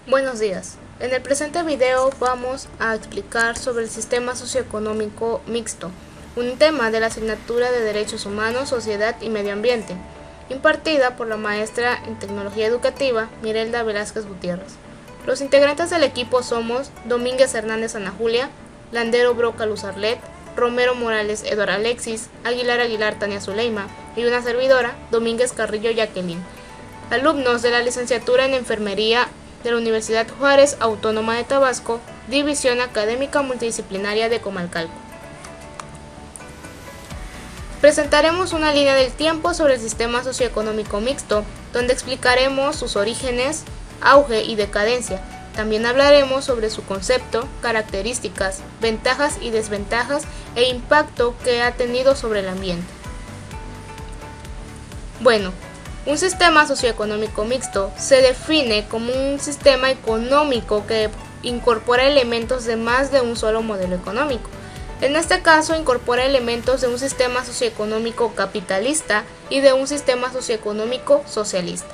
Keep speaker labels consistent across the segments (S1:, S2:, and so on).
S1: Buenos días. En el presente video vamos a explicar sobre el sistema socioeconómico mixto, un tema de la asignatura de Derechos Humanos, Sociedad y Medio Ambiente, impartida por la maestra en Tecnología Educativa Mirelda Velázquez Gutiérrez. Los integrantes del equipo somos Domínguez Hernández Ana Julia, Landero Broca Luz Arlet, Romero Morales Eduardo Alexis, Aguilar Tania Zuleima y una servidora, Domínguez Carrillo Jacqueline, alumnos de la licenciatura en Enfermería de la Universidad Juárez Autónoma de Tabasco, División Académica Multidisciplinaria de Comalcalco. Presentaremos una línea del tiempo sobre el sistema socioeconómico mixto, donde explicaremos sus orígenes, auge y decadencia. También hablaremos sobre su concepto, características, ventajas y desventajas e impacto que ha tenido sobre el ambiente. Bueno, un sistema socioeconómico mixto se define como un sistema económico que incorpora elementos de más de un solo modelo económico. En este caso, incorpora elementos de un sistema socioeconómico capitalista y de un sistema socioeconómico socialista.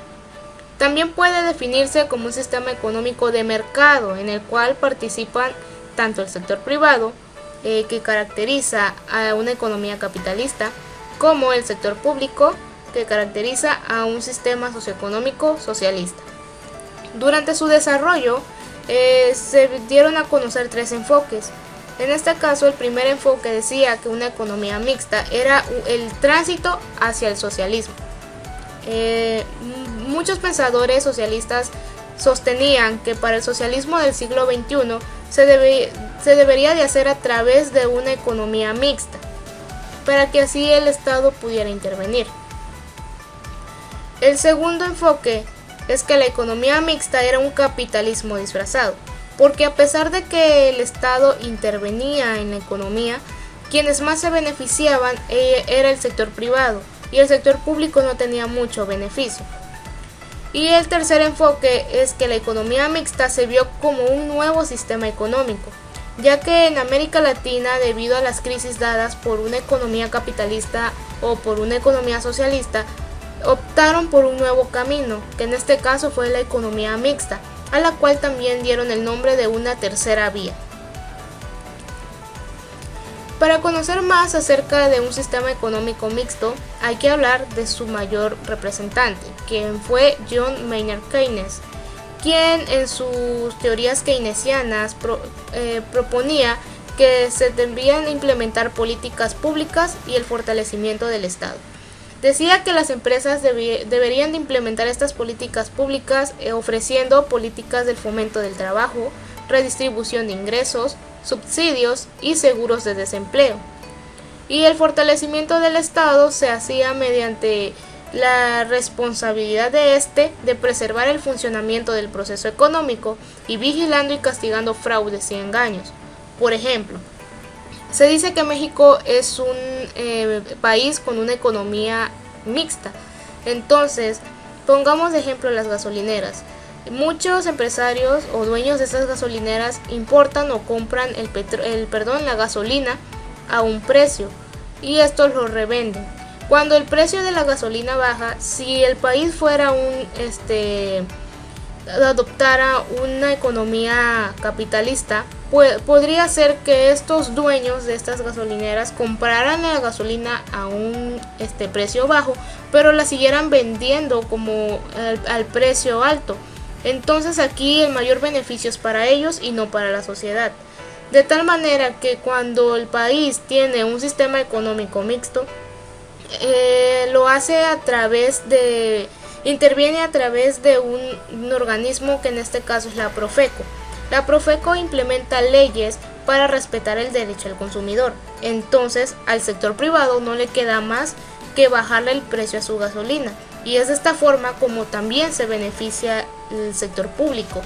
S1: También puede definirse como un sistema económico de mercado, en el cual participan tanto el sector privado, que caracteriza a una economía capitalista, como el sector público, que caracteriza a un sistema socioeconómico socialista. Durante su desarrollo se dieron a conocer tres enfoques. En este caso, el primer enfoque decía que una economía mixta era el tránsito hacia el socialismo. Muchos pensadores socialistas sostenían que para el socialismo del siglo XXI se debería de hacer a través de una economía mixta, para que así el Estado pudiera intervenir. El segundo enfoque es que la economía mixta era un capitalismo disfrazado, porque a pesar de que el Estado intervenía en la economía, quienes más se beneficiaban era el sector privado y el sector público no tenía mucho beneficio. Y el tercer enfoque es que la economía mixta se vio como un nuevo sistema económico, ya que en América Latina, debido a las crisis dadas por una economía capitalista o por una economía socialista, optaron por un nuevo camino, que en este caso fue la economía mixta, a la cual también dieron el nombre de una tercera vía. Para conocer más acerca de un sistema económico mixto, hay que hablar de su mayor representante, quien fue John Maynard Keynes, quien en sus teorías keynesianas proponía que se debían implementar políticas públicas y el fortalecimiento del Estado. Decía que las empresas deberían de implementar estas políticas públicas ofreciendo políticas del fomento del trabajo, redistribución de ingresos, subsidios y seguros de desempleo. Y el fortalecimiento del Estado se hacía mediante la responsabilidad de preservar el funcionamiento del proceso económico y vigilando y castigando fraudes y engaños. Por ejemplo, se dice que México es un país con una economía mixta. Entonces, pongamos de ejemplo las gasolineras. Muchos empresarios o dueños de estas gasolineras importan o compran la gasolina a un precio y estos lo revenden. Cuando el precio de la gasolina baja, si el país fuera adoptara una economía capitalista, podría ser que estos dueños de estas gasolineras compraran la gasolina a un precio bajo, pero la siguieran vendiendo como al precio alto. Entonces aquí el mayor beneficio es para ellos y no para la sociedad. De tal manera que cuando el país tiene un sistema económico mixto, lo hace interviene a través de un organismo que en este caso es la Profeco. La Profeco implementa leyes para respetar el derecho al consumidor. Entonces, al sector privado no le queda más que bajarle el precio a su gasolina. Y es de esta forma como también se beneficia el sector público.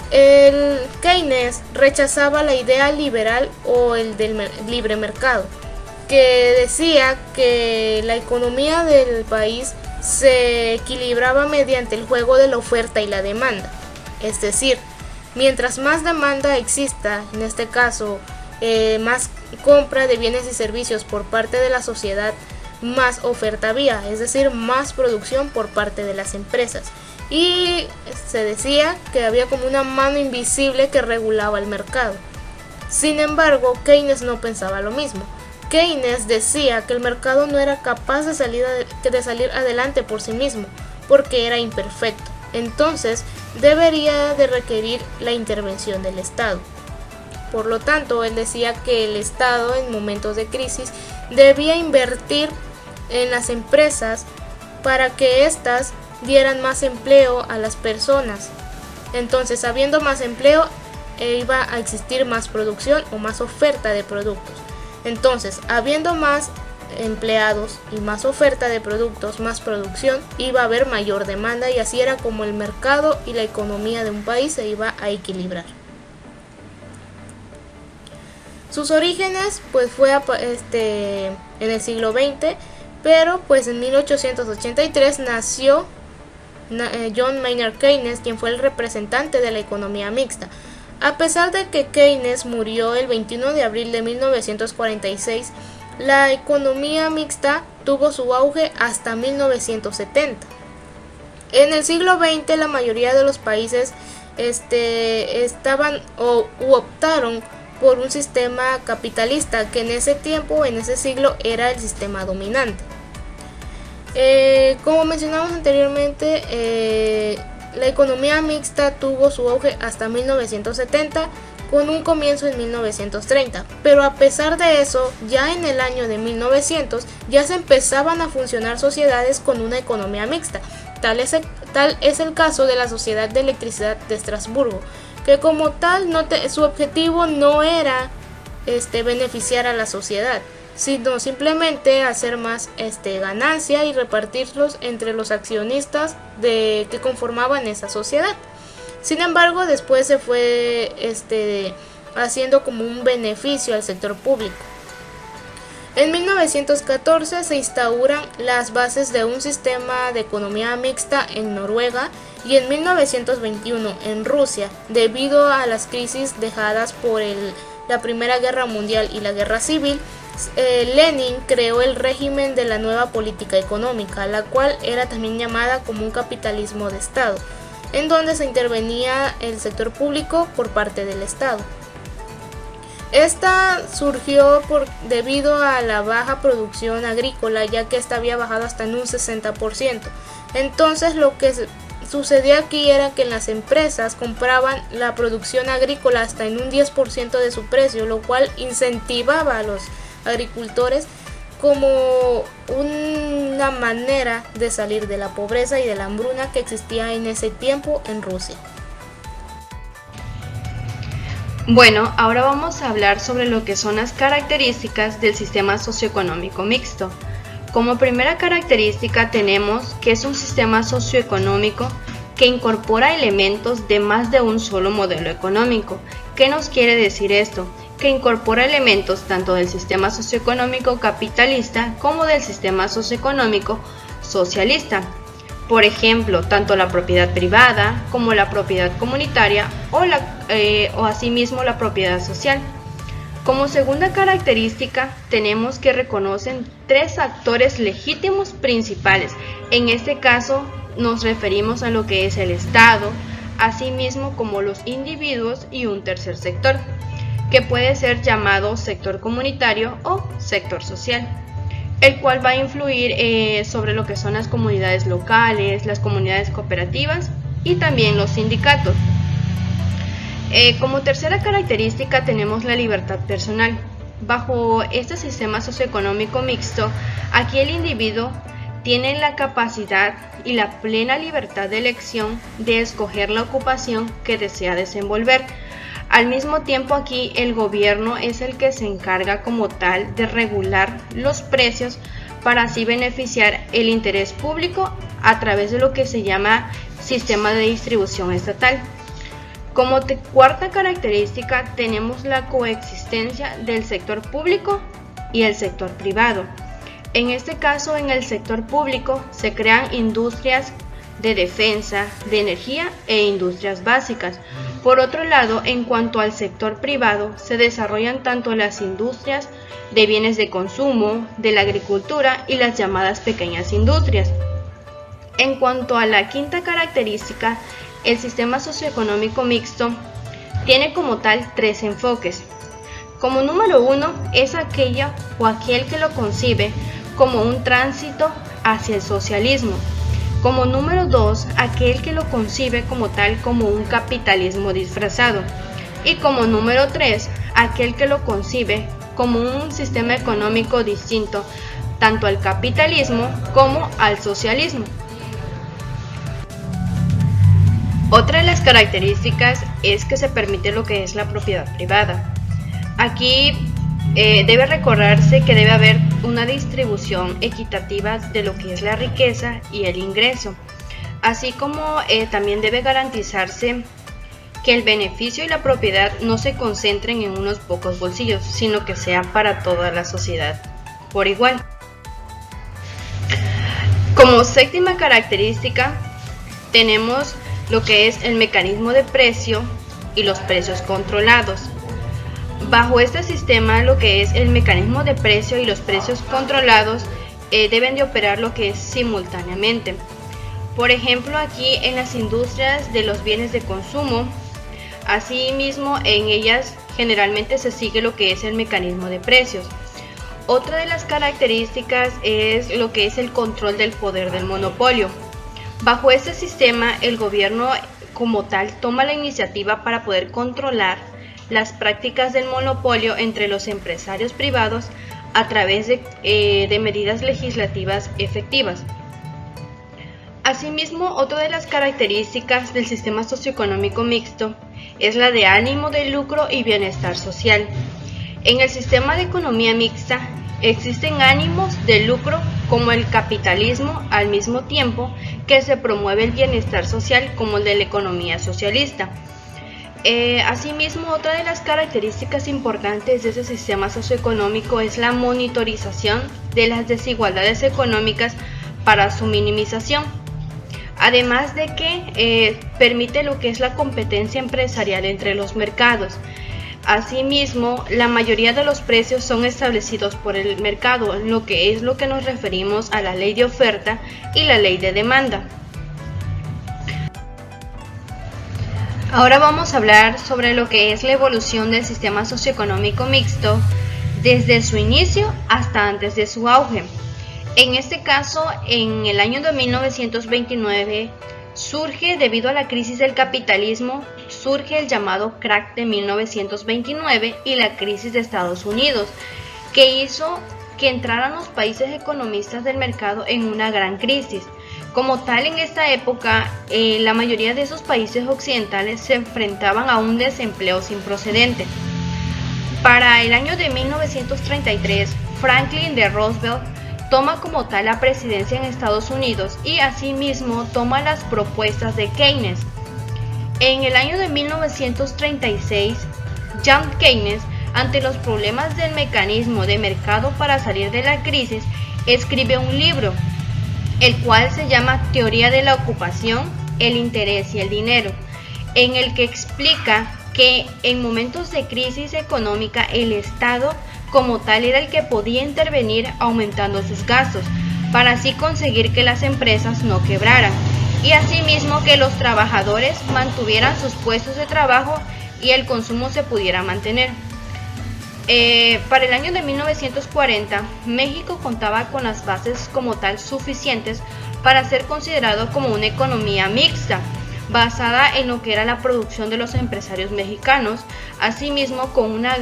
S1: El Keynes rechazaba la idea liberal o el del libre mercado, que decía que la economía del país se equilibraba mediante el juego de la oferta y la demanda. Es decir, mientras más demanda exista, en este caso más compra de bienes y servicios por parte de la sociedad, más oferta había, es decir, más producción por parte de las empresas. y se decía que había como una mano invisible que regulaba el mercado. Sin embargo, Keynes no pensaba lo mismo. Keynes decía que el mercado no era capaz de salir adelante por sí mismo, porque era imperfecto. Entonces, debería de requerir la intervención del Estado. Por lo tanto, él decía que el Estado en momentos de crisis debía invertir en las empresas para que éstas dieran más empleo a las personas. Entonces, habiendo más empleo, iba a existir más producción o más oferta de productos. Entonces, habiendo más empleados y más oferta de productos, más producción, iba a haber mayor demanda, y así era como el mercado y la economía de un país se iba a equilibrar. Sus orígenes pues fue en el siglo XX, pero pues en 1883 nació John Maynard Keynes, quien fue el representante de la economía mixta. A pesar de que Keynes murió el 21 de abril de 1946, la economía mixta tuvo su auge hasta 1970. En el siglo XX la mayoría de los países estaban u optaron por un sistema capitalista, que en ese tiempo, en ese siglo, era el sistema dominante. Como mencionamos anteriormente, la economía mixta tuvo su auge hasta 1970, con un comienzo en 1930, pero a pesar de eso, ya en el año de 1900 ya se empezaban a funcionar sociedades con una economía mixta. Tal es el caso de la Sociedad de Electricidad de Estrasburgo, que como tal su objetivo no era beneficiar a la sociedad, sino simplemente hacer más ganancia y repartirlos entre los accionistas que conformaban esa sociedad. Sin embargo, después se fue haciendo como un beneficio al sector público. En 1914 se instauran las bases de un sistema de economía mixta en Noruega, y en 1921 en Rusia, debido a las crisis dejadas por la Primera Guerra Mundial y la Guerra Civil, Lenin creó el régimen de la nueva política económica, la cual era también llamada como un capitalismo de Estado, en donde se intervenía el sector público por parte del Estado. Esta surgió debido a la baja producción agrícola, ya que esta había bajado hasta en un 60%. Entonces lo que sucedía aquí era que las empresas compraban la producción agrícola hasta en un 10% de su precio, lo cual incentivaba a los agricultores como una manera de salir de la pobreza y de la hambruna que existía en ese tiempo en Rusia.
S2: Bueno, ahora vamos a hablar sobre lo que son las características del sistema socioeconómico mixto. Como primera característica tenemos que es un sistema socioeconómico que incorpora elementos de más de un solo modelo económico. ¿Qué nos quiere decir esto? Que incorpora elementos tanto del sistema socioeconómico capitalista como del sistema socioeconómico socialista. Por ejemplo, tanto la propiedad privada como la propiedad comunitaria o asimismo la propiedad social. Como segunda característica tenemos que reconocen tres actores legítimos principales. En este caso nos referimos a lo que es el Estado, asimismo como los individuos y un tercer sector, que puede ser llamado sector comunitario o sector social, el cual va a influir sobre lo que son las comunidades locales, las comunidades cooperativas y también los sindicatos. Como tercera característica tenemos la libertad personal. Bajo este sistema socioeconómico mixto, aquí el individuo tiene la capacidad y la plena libertad de elección de escoger la ocupación que desea desenvolver. Al mismo tiempo aquí el gobierno es el que se encarga como tal de regular los precios para así beneficiar el interés público a través de lo que se llama sistema de distribución estatal. Como cuarta característica tenemos la coexistencia del sector público y el sector privado. En este caso, en el sector público se crean industrias de defensa, de energía e industrias básicas. Por otro lado, en cuanto al sector privado, se desarrollan tanto las industrias de bienes de consumo, de la agricultura y las llamadas pequeñas industrias. En cuanto a la quinta característica, el sistema socioeconómico mixto tiene como tal tres enfoques. Como número uno es aquella o aquel que lo concibe como un tránsito hacia el socialismo. Como número dos, aquel que lo concibe como tal como un capitalismo disfrazado. Y como número tres, aquel que lo concibe como un sistema económico distinto tanto al capitalismo como al socialismo. Otra de las características es que se permite lo que es la propiedad privada. Aquí debe recordarse que debe haber una distribución equitativa de lo que es la riqueza y el ingreso, así como también debe garantizarse que el beneficio y la propiedad no se concentren en unos pocos bolsillos, sino que sea para toda la sociedad por igual. Como séptima característica tenemos lo que es el mecanismo de precio y los precios controlados. Bajo este sistema, lo que es el mecanismo de precio y los precios controlados deben de operar lo que es simultáneamente. Por ejemplo, aquí en las industrias de los bienes de consumo, asimismo en ellas generalmente se sigue lo que es el mecanismo de precios. Otra de las características es lo que es el control del poder del monopolio. Bajo este sistema, el gobierno como tal toma la iniciativa para poder controlar las prácticas del monopolio entre los empresarios privados a través de medidas legislativas efectivas. Asimismo, otra de las características del sistema socioeconómico mixto es la de ánimo de lucro y bienestar social. En el sistema de economía mixta existen ánimos de lucro como el capitalismo, al mismo tiempo que se promueve el bienestar social como el de la economía socialista. Asimismo, otra de las características importantes de este sistema socioeconómico es la monitorización de las desigualdades económicas para su minimización, además de que permite lo que es la competencia empresarial entre los mercados. Asimismo, la mayoría de los precios son establecidos por el mercado, lo que es lo que nos referimos a la ley de oferta y la ley de demanda. Ahora vamos a hablar sobre lo que es la evolución del sistema socioeconómico mixto desde su inicio hasta antes de su auge. En este caso, en el año de 1929 surge, debido a la crisis del capitalismo, surge el llamado crack de 1929 y la crisis de Estados Unidos, que hizo que entraran los países economistas del mercado en una gran crisis. Como tal, en esta época, la mayoría de esos países occidentales se enfrentaban a un desempleo sin precedente. Para el año de 1933, Franklin D. Roosevelt toma como tal la presidencia en Estados Unidos y asimismo toma las propuestas de Keynes. En el año de 1936, John Keynes, ante los problemas del mecanismo de mercado para salir de la crisis, escribe un libro, el cual se llama Teoría de la ocupación, el interés y el dinero, en el que explica que en momentos de crisis económica el Estado como tal era el que podía intervenir aumentando sus gastos, para así conseguir que las empresas no quebraran, y asimismo que los trabajadores mantuvieran sus puestos de trabajo y el consumo se pudiera mantener. Para el año de 1940, México contaba con las bases como tal suficientes para ser considerado como una economía mixta, basada en lo que era la producción de los empresarios mexicanos, asimismo con una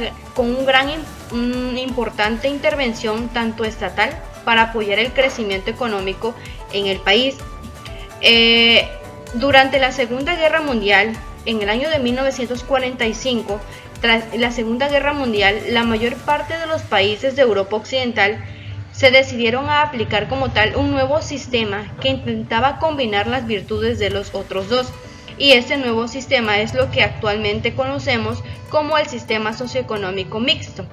S2: importante intervención tanto estatal para apoyar el crecimiento económico en el país. Durante la Segunda Guerra Mundial, en el año de 1945, tras la Segunda Guerra Mundial, la mayor parte de los países de Europa Occidental se decidieron a aplicar como tal un nuevo sistema que intentaba combinar las virtudes de los otros dos, y este nuevo sistema es lo que actualmente conocemos como el sistema socioeconómico mixto.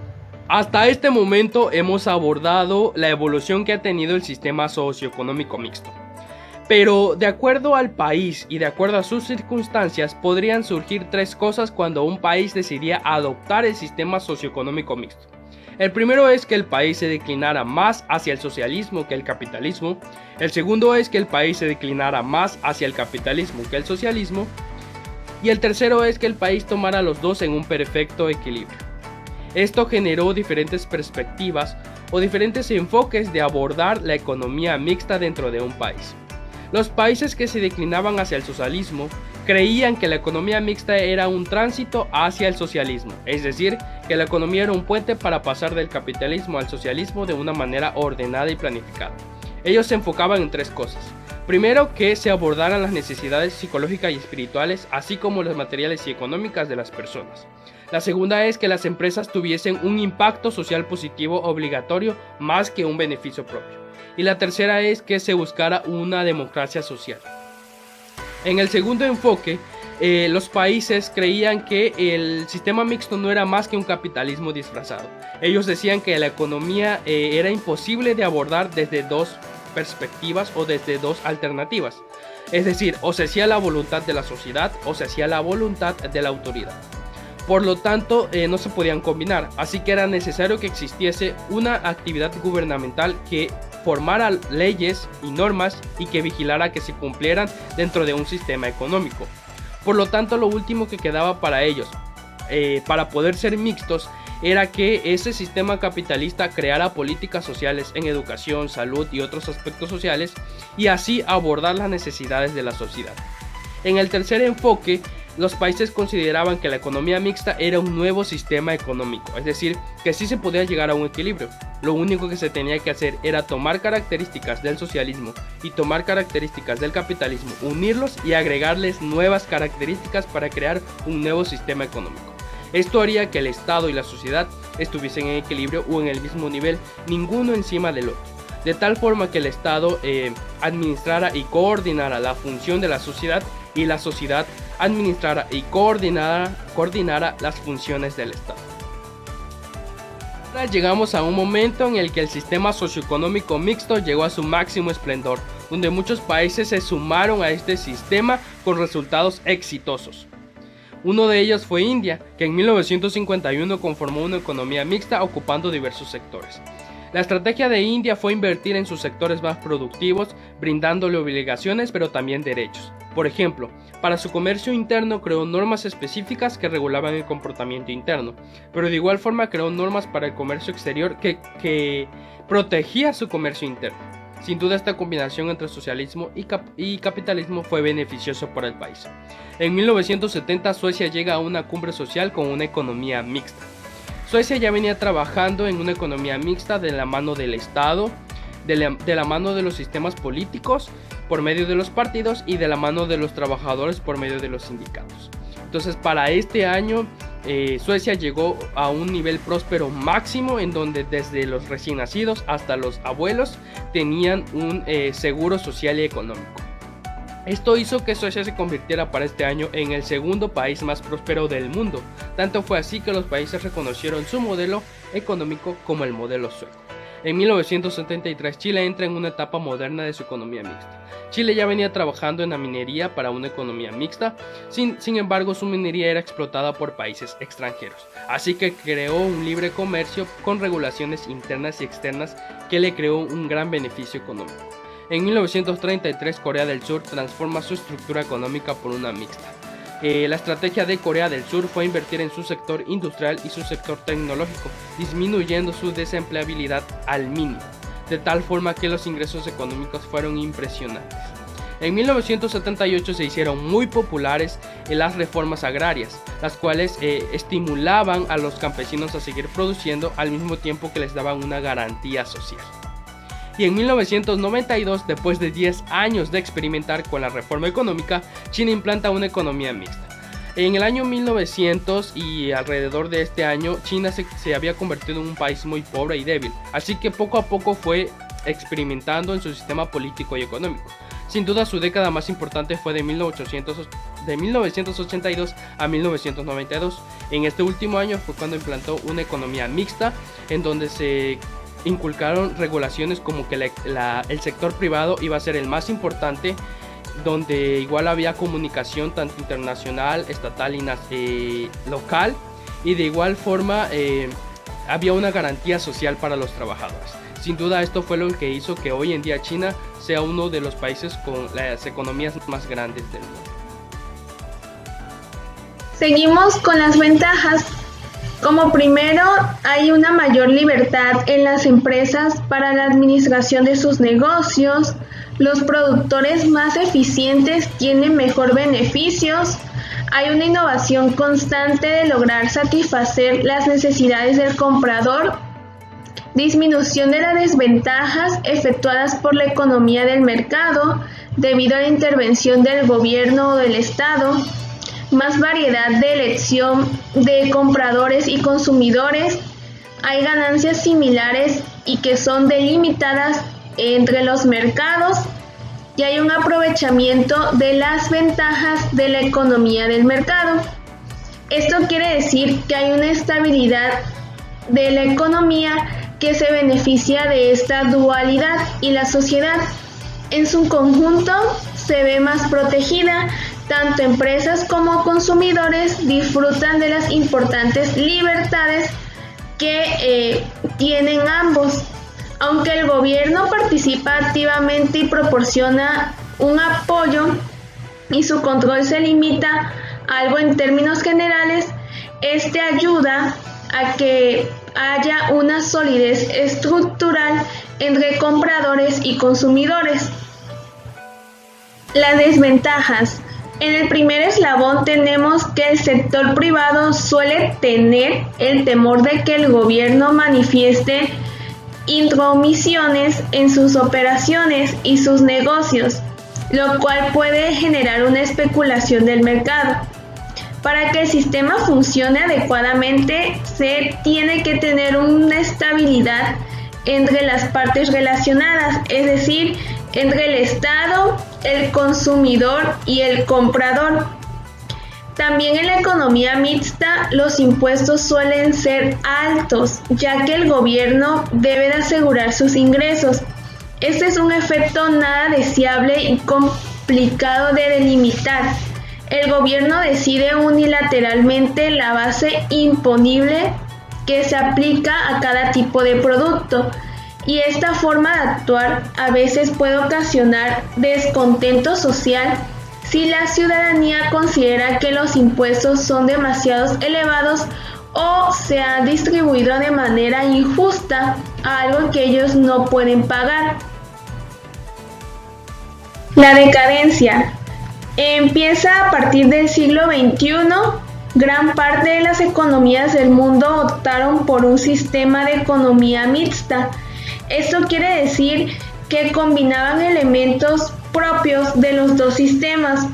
S3: Hasta este momento hemos abordado la evolución que ha tenido el sistema socioeconómico mixto. Pero de acuerdo al país y de acuerdo a sus circunstancias podrían surgir tres cosas cuando un país decidía adoptar el sistema socioeconómico mixto. El primero es que el país se declinara más hacia el socialismo que el capitalismo. El segundo es que el país se declinara más hacia el capitalismo que el socialismo. Y el tercero es que el país tomara los dos en un perfecto equilibrio. Esto generó diferentes perspectivas o diferentes enfoques de abordar la economía mixta dentro de un país. Los países que se declinaban hacia el socialismo creían que la economía mixta era un tránsito hacia el socialismo, es decir, que la economía era un puente para pasar del capitalismo al socialismo de una manera ordenada y planificada. Ellos se enfocaban en tres cosas. Primero, que se abordaran las necesidades psicológicas y espirituales, así como las materiales y económicas de las personas. La segunda es que las empresas tuviesen un impacto social positivo obligatorio más que un beneficio propio. Y la tercera es que se buscara una democracia social. En el segundo enfoque, los países creían que el sistema mixto no era más que un capitalismo disfrazado. Ellos decían que la economía era imposible de abordar desde dos perspectivas o desde dos alternativas. Es decir, o se hacía la voluntad de la sociedad o se hacía la voluntad de la autoridad. Por lo tanto, no se podían combinar, así que era necesario que existiese una actividad gubernamental que formara leyes y normas y que vigilara que se cumplieran dentro de un sistema económico. Por lo tanto, lo último que quedaba para ellos, para poder ser mixtos, era que ese sistema capitalista creara políticas sociales en educación, salud y otros aspectos sociales y así abordar las necesidades de la sociedad. En el tercer enfoque, los países consideraban que la economía mixta era un nuevo sistema económico, es decir, que sí se podía llegar a un equilibrio. Lo único que se tenía que hacer era tomar características del socialismo y tomar características del capitalismo, unirlos y agregarles nuevas características para crear un nuevo sistema económico. Esto haría que el Estado y la sociedad estuviesen en equilibrio o en el mismo nivel, ninguno encima del otro, de tal forma que el Estado administrara y coordinara la función de la sociedad y la sociedad administrara y coordinara las funciones del Estado. Ahora llegamos a un momento en el que el sistema socioeconómico mixto llegó a su máximo esplendor, donde muchos países se sumaron a este sistema con resultados exitosos. Uno de ellos fue India, que en 1951 conformó una economía mixta ocupando diversos sectores. La estrategia de India fue invertir en sus sectores más productivos, brindándole obligaciones pero también derechos. Por ejemplo, para su comercio interno creó normas específicas que regulaban el comportamiento interno, pero de igual forma creó normas para el comercio exterior que protegía su comercio interno. Sin duda, esta combinación entre socialismo y capitalismo fue beneficioso para el país. En 1970 Suecia llega a una cumbre social con una economía mixta. Suecia ya venía trabajando en una economía mixta de la mano del Estado, de la mano de los sistemas políticos por medio de los partidos y de la mano de los trabajadores por medio de los sindicatos. Entonces, para este año Suecia llegó a un nivel próspero máximo en donde desde los recién nacidos hasta los abuelos tenían un seguro social y económico. Esto hizo que Suecia se convirtiera para este año en el segundo país más próspero del mundo. Tanto fue así que los países reconocieron su modelo económico como el modelo sueco. En 1973 Chile entra en una etapa moderna de su economía mixta. Chile ya venía trabajando en la minería para una economía mixta, sin embargo su minería era explotada por países extranjeros, así que creó un libre comercio con regulaciones internas y externas que le creó un gran beneficio económico. En 1933 Corea del Sur transforma su estructura económica por una mixta. La estrategia de Corea del Sur fue invertir en su sector industrial y su sector tecnológico, disminuyendo su desempleabilidad al mínimo, de tal forma que los ingresos económicos fueron impresionantes. En 1978 se hicieron muy populares las reformas agrarias, las cuales estimulaban a los campesinos a seguir produciendo al mismo tiempo que les daban una garantía social. Y en 1992, después de 10 años de experimentar con la reforma económica, China implanta una economía mixta. En el año 1900 y alrededor de este año, China se había convertido en un país muy pobre y débil, así que poco a poco fue experimentando en su sistema político y económico. Sin duda, su década más importante fue de 1982 a 1992. En este último año fue cuando implantó una economía mixta, en donde se inculcaron regulaciones como que el sector privado iba a ser el más importante, donde igual había comunicación tanto internacional, estatal y local, y de igual forma había una garantía social para los trabajadores. Sin duda esto fue lo que hizo que hoy en día China sea uno de los países con las economías más grandes del mundo.
S4: Seguimos con las ventajas. Como primero, hay una mayor libertad en las empresas para la administración de sus negocios. Los productores más eficientes tienen mejor beneficios. Hay una innovación constante de lograr satisfacer las necesidades del comprador. Disminución de las desventajas efectuadas por la economía del mercado debido a la intervención del gobierno o del Estado. Más variedad de elección de compradores y consumidores. Hay ganancias similares y que son delimitadas entre los mercados, y hay un aprovechamiento de las ventajas de la economía del mercado. Esto quiere decir que hay una estabilidad de la economía que se beneficia de esta dualidad, y la sociedad en su conjunto se ve más protegida. Tanto empresas como consumidores disfrutan de las importantes libertades que tienen ambos. Aunque el gobierno participa activamente y proporciona un apoyo y su control se limita a algo en términos generales, este ayuda a que haya una solidez estructural entre compradores y consumidores. Las desventajas. En el primer eslabón tenemos que el sector privado suele tener el temor de que el gobierno manifieste intromisiones en sus operaciones y sus negocios, lo cual puede generar una especulación del mercado. Para que el sistema funcione adecuadamente, se tiene que tener una estabilidad entre las partes relacionadas, es decir, entre el Estado, el consumidor y el comprador. También en la economía mixta, los impuestos suelen ser altos, ya que el gobierno debe de asegurar sus ingresos. Este es un efecto nada deseable y complicado de delimitar. El gobierno decide unilateralmente la base imponible que se aplica a cada tipo de producto, y esta forma de actuar a veces puede ocasionar descontento social si la ciudadanía considera que los impuestos son demasiado elevados o se han distribuido de manera injusta a algo que ellos no pueden pagar. La decadencia empieza a partir del siglo XXI. Gran parte de las economías del mundo optaron por un sistema de economía mixta. Esto quiere decir que combinaban elementos propios de los dos sistemas,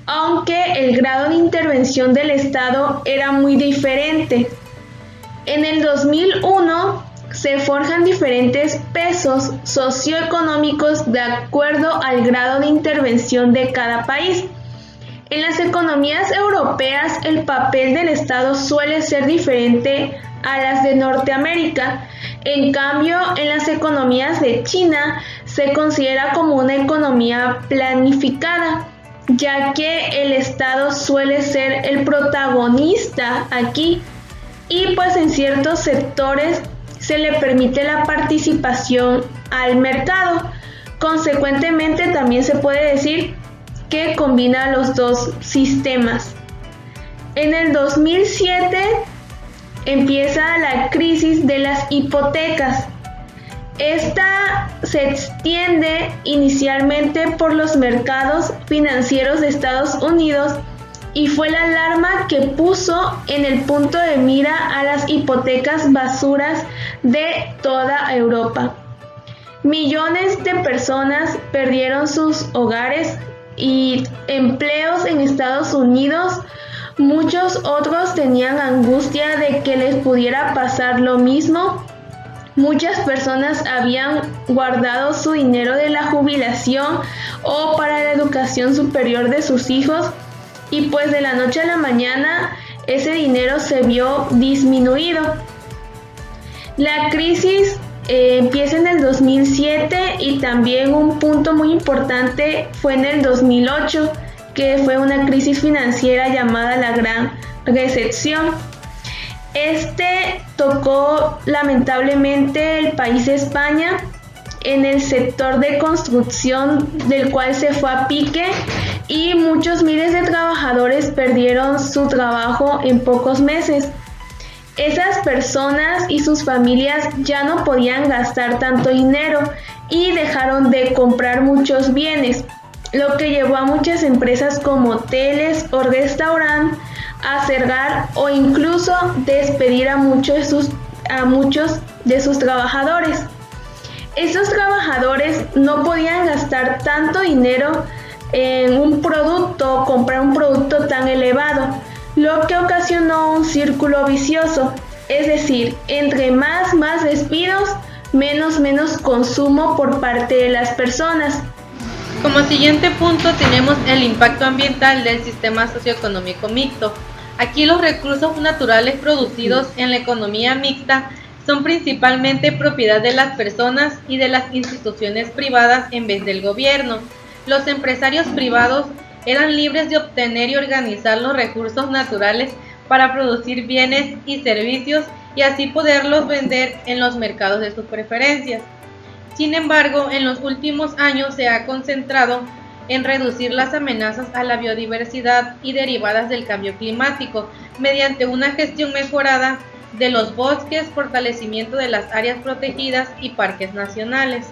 S4: aunque el grado de intervención del Estado era muy diferente. En el 2001 se forjan diferentes pesos socioeconómicos de acuerdo al grado de intervención de cada país. En las economías europeas, el papel del Estado suele ser diferente a las de Norteamérica. En cambio, en las economías de China se considera como una economía planificada, ya que el Estado suele ser el protagonista aquí, y pues en ciertos sectores se le permite la participación al mercado. Consecuentemente, también se puede decir que combina los dos sistemas. En el 2007 empieza la crisis de las hipotecas. Esta se extiende inicialmente por los mercados financieros de Estados Unidos y fue la alarma que puso en el punto de mira a las hipotecas basuras de toda Europa. Millones de personas perdieron sus hogares y empleos en Estados Unidos. Muchos otros tenían angustia de que les pudiera pasar lo mismo. Muchas personas habían guardado su dinero de la jubilación o para la educación superior de sus hijos, y pues de la noche a la mañana ese dinero se vio disminuido. La crisis empieza en el 2007 y también un punto muy importante fue en el 2008, que fue una crisis financiera llamada la Gran Recesión. Este tocó lamentablemente el país de España en el sector de construcción, del cual se fue a pique y muchos miles de trabajadores perdieron su trabajo en pocos meses. Esas personas y sus familias ya no podían gastar tanto dinero y dejaron de comprar muchos bienes, lo que llevó a muchas empresas como hoteles o restaurantes a cerrar o incluso despedir a muchos de sus trabajadores. Estos trabajadores no podían gastar tanto dinero en un producto, comprar un producto tan elevado, lo que ocasionó un círculo vicioso, es decir, entre más despidos, menos consumo por parte de las personas.
S5: Como siguiente punto tenemos el impacto ambiental del sistema socioeconómico mixto. Aquí los recursos naturales producidos en la economía mixta son principalmente propiedad de las personas y de las instituciones privadas en vez del gobierno. Los empresarios privados eran libres de obtener y organizar los recursos naturales para producir bienes y servicios y así poderlos vender en los mercados de sus preferencias. Sin embargo, en los últimos años se ha concentrado en reducir las amenazas a la biodiversidad y derivadas del cambio climático mediante una gestión mejorada de los bosques, fortalecimiento de las áreas protegidas y parques nacionales.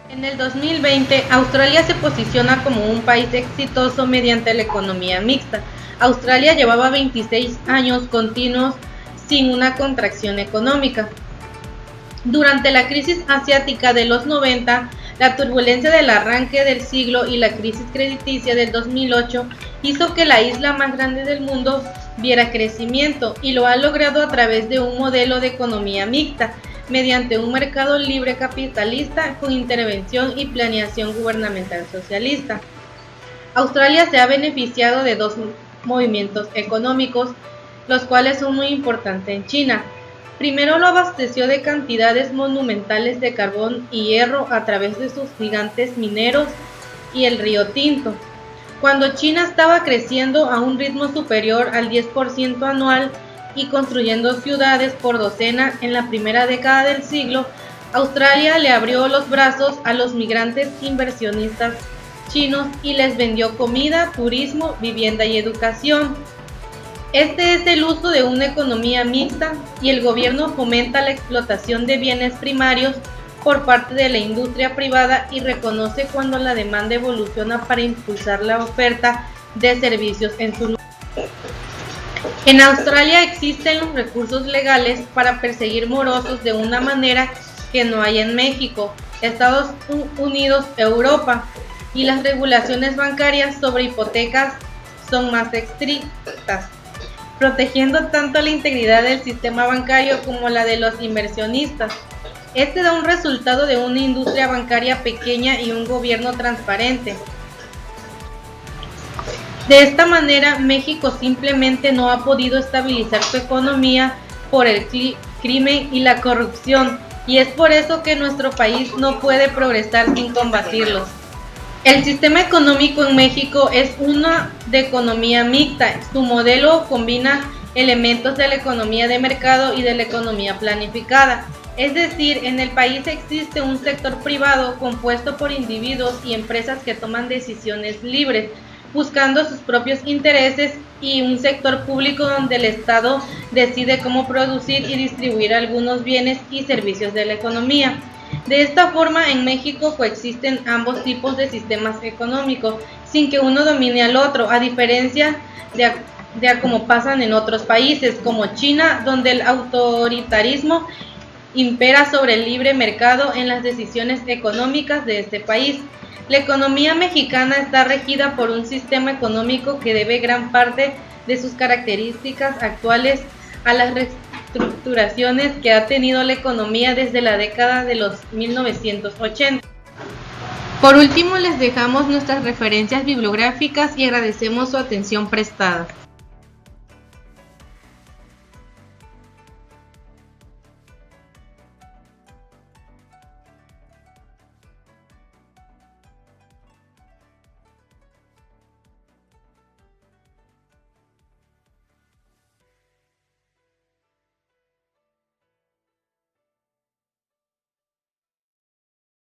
S5: En el 2020, Australia se posiciona como un país exitoso mediante la economía mixta. Australia llevaba 26 años continuos sin una contracción económica. Durante la crisis asiática de los 90, la turbulencia del arranque del siglo y la crisis crediticia del 2008 hizo que la isla más grande del mundo viera crecimiento y lo ha logrado a través de un modelo de economía mixta, mediante un mercado libre capitalista con intervención y planeación gubernamental socialista. Australia se ha beneficiado de dos movimientos económicos, los cuales son muy importantes en China. Primero lo abasteció de cantidades monumentales de carbón y hierro a través de sus gigantes mineros y el Río Tinto. Cuando China estaba creciendo a un ritmo superior al 10% anual y construyendo ciudades por docena en la primera década del siglo, Australia le abrió los brazos a los migrantes inversionistas chinos y les vendió comida, turismo, vivienda y educación. Este es el uso de una economía mixta y el gobierno fomenta la explotación de bienes primarios por parte de la industria privada y reconoce cuando la demanda evoluciona para impulsar la oferta de servicios en su lugar. En Australia existen los recursos legales para perseguir morosos de una manera que no hay en México, Estados Unidos, Europa, y las regulaciones bancarias sobre hipotecas son más estrictas, protegiendo tanto la integridad del sistema bancario como la de los inversionistas. Este da un resultado de una industria bancaria pequeña y un gobierno transparente. De esta manera, México simplemente no ha podido estabilizar su economía por el crimen y la corrupción, y es por eso que nuestro país no puede progresar sin combatirlos. El sistema económico en México es una de economía mixta. Su modelo combina elementos de la economía de mercado y de la economía planificada. Es decir, en el país existe un sector privado compuesto por individuos y empresas que toman decisiones libres, buscando sus propios intereses, y un sector público donde el Estado decide cómo producir y distribuir algunos bienes y servicios de la economía. De esta forma, en México coexisten ambos tipos de sistemas económicos, sin que uno domine al otro, a diferencia de como pasan en otros países, como China, donde el autoritarismo impera sobre el libre mercado en las decisiones económicas de este país. La economía mexicana está regida por un sistema económico que debe gran parte de sus características actuales a las reestructuraciones que ha tenido la economía desde la década de los 1980. Por último, les dejamos nuestras referencias bibliográficas y agradecemos su atención prestada.